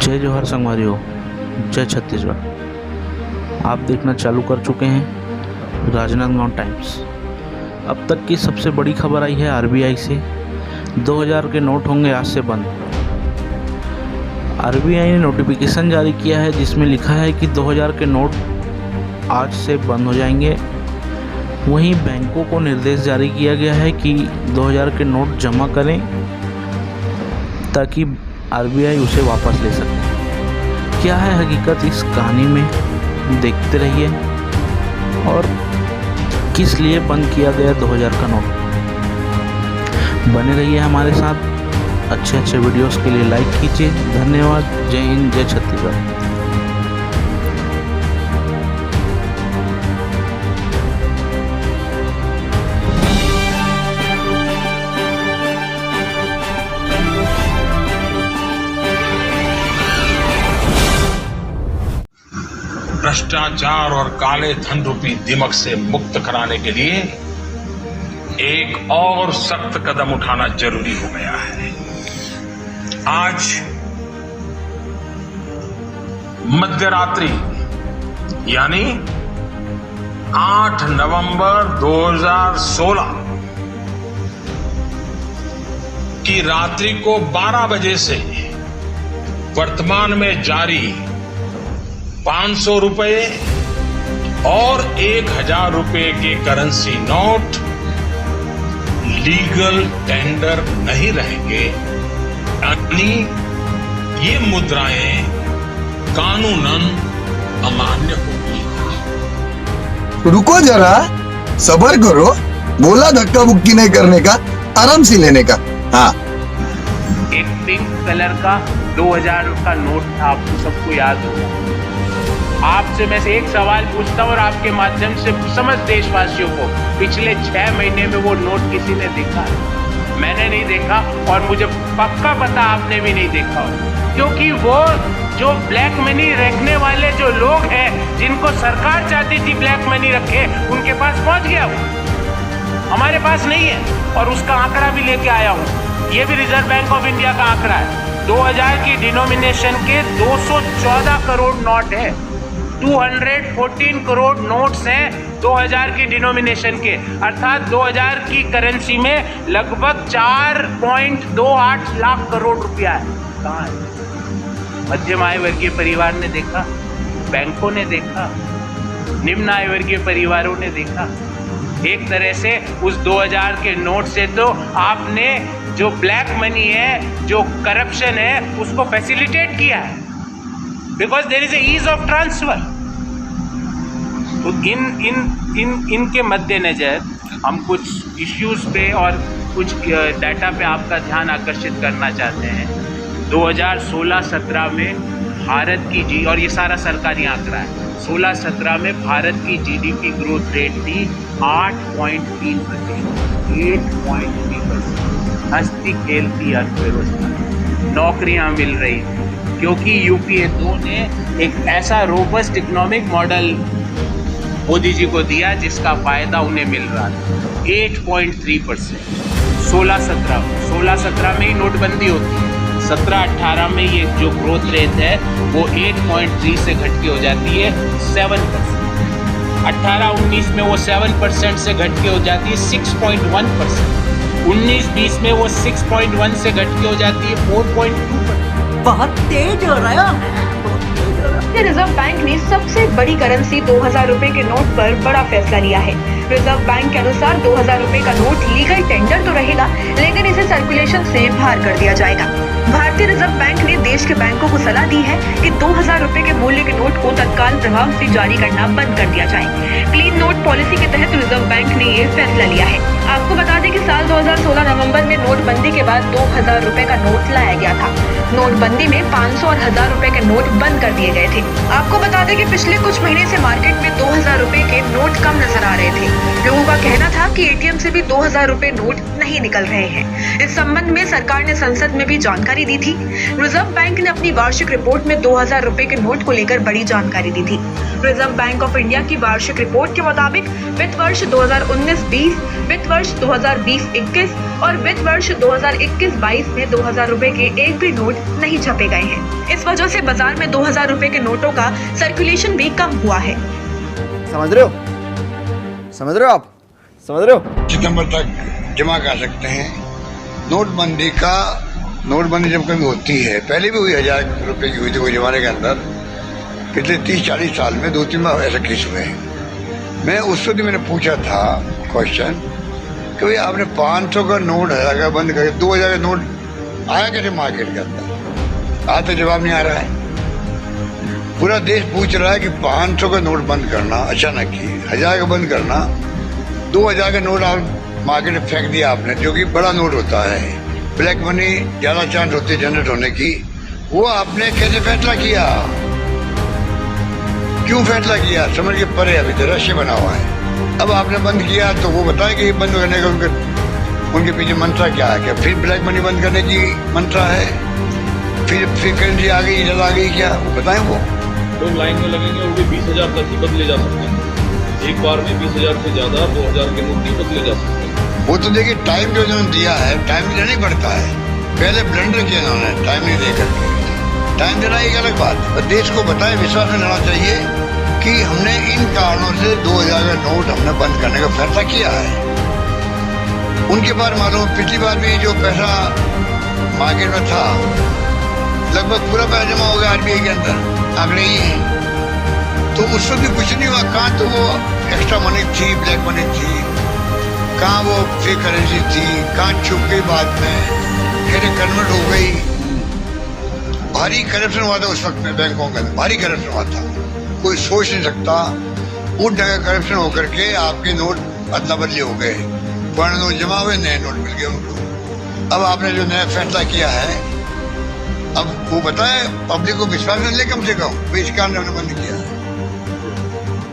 जय जवाहर संगवारियों, जय छत्तीसगढ़। आप देखना चालू कर चुके हैं राजनांदगांव टाइम्स। अब तक की सबसे बड़ी खबर आई है आरबीआई से। 2000 के नोट होंगे आज से बंद। आरबीआई ने नोटिफिकेशन जारी किया है जिसमें लिखा है कि 2000 के नोट आज से बंद हो जाएंगे। वहीं बैंकों को निर्देश जारी किया गया है कि 2000 के नोट जमा करें ताकि आरबीआई उसे वापस ले सके। क्या है हकीकत इस कहानी में, देखते रहिए। और किस लिए बंद किया गया 2000 का नोट, बने रहिए हमारे साथ। अच्छे वीडियोस के लिए लाइक कीजिए। धन्यवाद। जय हिंद, जय छत्तीसगढ़। भ्रष्टाचार और काले धन रूपी दिमक से मुक्त कराने के लिए एक और सख्त कदम उठाना जरूरी हो गया है। आज मध्यरात्रि यानी 8 नवंबर 2016 की रात्रि को 12 बजे से वर्तमान में जारी 500 रुपए और 1000 रुपए के करेंसी नोट लीगल टेंडर नहीं रहेंगे, यानी ये मुद्राएं कानूनन अमान्य होगी। रुको जरा, सब्र करो। बोला धक्का बुक्की नहीं करने का, आराम से लेने का। हाँ, एक पिंक कलर का 2000 का नोट था, आपको सबको याद होगा। आपसे मैं से एक सवाल पूछता हूं और आपके माध्यम से समस्त देशवासियों को, पिछले 6 महीने में वो नोट किसी ने देखा है? मैंने नहीं देखा और मुझे पक्का पता आपने भी नहीं देखा, क्योंकि वो जो ब्लैक मनी रखने वाले जो लोग हैं, जिनको सरकार चाहती थी ब्लैक मनी रखे, उनके पास पहुंच गया वो। हमारे पास नहीं है और उसका आंकड़ा भी लेके आया हूं। ये भी रिजर्व बैंक ऑफ इंडिया का आंकड़ा है। 2000 की डिनोमिनेशन के 214 करोड़ नोट है। 214 करोड़ नोट्स हैं 2000 की डिनोमिनेशन के, अर्थात 2000 की करेंसी में लगभग 4.28 लाख करोड़ रुपया है। कहाँ है? मध्यम आय वर्गीय परिवार ने देखा, बैंकों ने देखा, निम्न आय वर्गीय परिवारों ने देखा। एक तरह से उस 2000 के नोट से तो आपने जो ब्लैक मनी है, जो करप्शन है, उसको फैसिलिटेट किया है, because there is a ease of transfer. तो इनके मद्देनजर हम कुछ इश्यूज पे और कुछ डाटा पे आपका ध्यान आकर्षित करना चाहते हैं। 2016-17 में भारत की और ये सारा सरकारी आंकड़ा है, 16-17 में भारत की जीडीपी ग्रोथ रेट थी 8.3%। 8.3%। हंसती खेलती अर्थव्यवस्था, नौकरियां मिल रही थी, क्योंकि यूपीए 2 ने एक ऐसा robust economic model Modi ji को दिया जिसका फायदा उन्हें मिल रहा था। 8.3%। 16-17 में ही नोटबंदी होती है। 17-18 में ये जो ग्रोथ रेट है वो 8.3 से घट के हो जाती है 7%। 18-19 में वो 7% से घट के हो जाती है 6.1%। 19-20 में वो 6.1 से घट के हो जाती है 4.2%। बहुत तेज हो रहा है। रिजर्व बैंक ने सबसे बड़ी करेंसी 2000 रुपए के नोट पर बड़ा फैसला लिया है। रिजर्व बैंक के अनुसार 2000 रुपए का नोट लीगल टेंडर तो रहेगा, लेकिन इसे सर्कुलेशन से बाहर कर दिया जाएगा। भारतीय रिजर्व बैंक ने देश के बैंकों को सलाह दी है कि 2000 रुपए के मूल्य के नोट को तत्काल प्रभाव से जारी करना बंद कर दिया जाए। क्लीन नोट पॉलिसी के तहत रिजर्व बैंक ने ये फैसला लिया है। आपको बता दें कि साल 2016 नवंबर में नोटबंदी के बाद 2000 रुपए का नोट लाया गया था। नोटबंदी में 500 और 1000 रुपए के नोट बंद कर दिए गए थे। आपको बता दें कि पिछले कुछ महीने से मार्केट में 2000 रुपए के नोट कम नजर आ रहे थे। लोगों का कहना था कि एटीएम से भी 2000 रुपए नोट नहीं निकल रहे हैं। इस संबंध में सरकार ने संसद में भी जानकारी दी थी। रिजर्व बैंक ने अपनी वार्षिक रिपोर्ट में 2000 रुपए के नोट को लेकर बड़ी जानकारी दी थी। रिजर्व बैंक ऑफ इंडिया की वार्षिक रिपोर्ट के मुताबिक वित्त वर्ष 2019-20, वित्त वर्ष 2020-21 और वित्त वर्ष 2021-22 में 2000 रुपए के एक भी नोट नहीं छपे गए हैं। इस वजह से बाजार में 2000 रुपए के नोटों का सर्कुलेशन भी कम हुआ है। समझ रहे हो? समझ रहे हो आप? समझ रहे हो? सितंबर तक जमा कर सकते हैं। नोटबंदी जब कभी होती है, पहले भी हुई 1000 रुपए की हुई थी कोई जमाने के अंदर, पिछले 30-40 साल में 2-3 बार ऐसा केस हुए हैं। मैं उस वक्त मैंने पूछा था क्वेश्चन कि भाई आपने 500 का नोट 1000 का बंद करके 2000 का नोट आया कैसे मार्केट के अंदर? आज तो जवाब नहीं आ रहा है। पूरा देश पूछ रहा है कि 500 का नोट बंद करना अचानक ही, 1000 का बंद करना, 2000 का नोट आप मार्केट में फेंक दिया आपने, जो कि बड़ा नोट होता है, ब्लैक मनी ज्यादा चांस होती है जनरेट होने की, वो आपने कैसे फैसला किया? क्यों फैसला किया? समझ के परे अभी तो रहस्य बना हुआ है। अब आपने बंद किया तो वो बताए कि बंद करने का उनके पीछे मंत्रा क्या है? क्या फिर ब्लैक मनी बंद करने की मंत्रा है? फिर करेंसी आ गई, इधर आ गई क्या? वो बताएं। वो लोग लाइन में लगेंगे और भी 20,000 तक ही बदले जा सकते हैं। एक बार में 20,000 से ज्यादा 2000 के नोट नहीं बदले जा सकते। वो तो देखिए टाइम जो उन्होंने दिया है, टाइम देना नहीं पड़ता है। पहले ब्लंडर किया उन्होंने टाइम नहीं देकर के। टाइम देना एक अलग बात है, पर देश को बताए, विश्वास में लेना चाहिए कि हमने इन कारणों से 2000 का नोट हमने बंद करने का फैसला किया है। उनके पास मालूम, पिछली बार भी जो पैसा मार्केट में था, लगभग पूरा पैसा जमा हो गया आरबीआई के अंदर, आंकड़े ही हैं। तो उस वक्त भी कुछ नहीं हुआ। कहाँ तो वो एक्स्ट्रा मनी थी, ब्लैक मनी थी, कहाँ वो फेक करेंसी थी, कहाँ छुप गई बाद में, कैसे कन्वर्ट हो गई। भारी करप्शन हुआ था उस वक्त में बैंकों के अंदर, भारी करप्शन हुआ था, कोई सोच नहीं सकता। उस जगह करप्शन होकर के आपके नोट अदला बदली हो गए, पुराने नोट जमा हुए, नए नोट मिल गए उनको। अब आपने जो नया फैसला किया है, अब वो बताए पब्लिक को विश्वास में ले कम से कम, इस कारण हमने बंद किया है।